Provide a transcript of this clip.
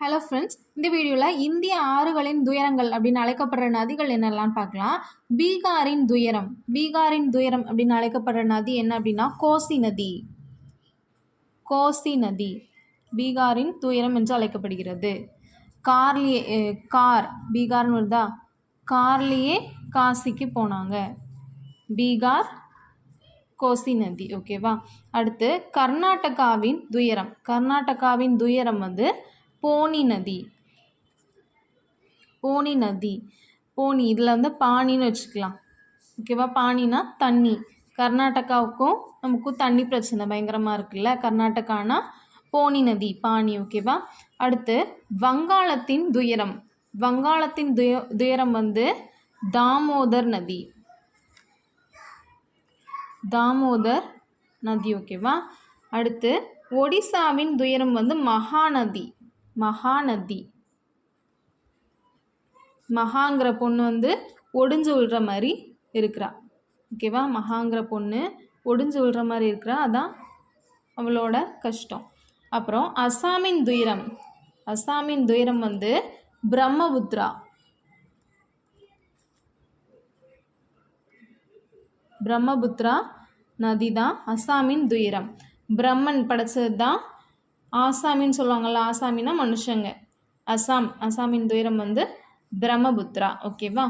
Hello friends, இந்த வீடியோவில் இந்திய ஆறுகளின் துயரங்கள் அப்படின்னு அழைக்கப்படுற நதிகள் என்னெல்லாம் பார்க்கலாம். பீகாரின் துயரம் அப்படின்னு அழைக்கப்படுற நதி என்ன அப்படின்னா கோசி நதி பீகாரின் துயரம் என்று அழைக்கப்படுகிறது. பீகார்னு வருதா, கார்லேயே காசிக்கு போனாங்க. பீகார் கோசி நதி. ஓகேவா. அடுத்து கர்நாடகாவின் துயரம் வந்து போனி இதில் வந்து பானின்னு வச்சுக்கலாம். ஓகேவா. பானினா தண்ணி. கர்நாடகாவுக்கும் நமக்கும் தண்ணி பிரச்சனை பயங்கரமாக இருக்குல்ல. கர்நாடகானா போனி நதி, பானி. ஓகேவா. அடுத்து வங்காளத்தின் துயரம் வந்து தாமோதர் நதி. ஓகேவா. அடுத்து ஒடிசாவின் துயரம் வந்து மகாங்கிற பொண்ணு வந்து ஒடிஞ்சு விழுற மாதிரி இருக்கிறா. ஓகேவா. மகாங்கிற பொண்ணு ஒடிஞ்சு விழுற மாதிரி இருக்கிறா, அதான் அவளோட கஷ்டம். அப்புறம் அசாமின் துயரம் வந்து பிரம்மபுத்திரா நதி தான் அசாமின் துயரம். பிரம்மன் படைச்சது தான் ஆசாமின்னு சொல்லுவாங்கள்ல. ஆசாமின்னா மனுஷங்க. அசாமின் துயரம் வந்து பிரம்மபுத்திரா. ஓகேவா.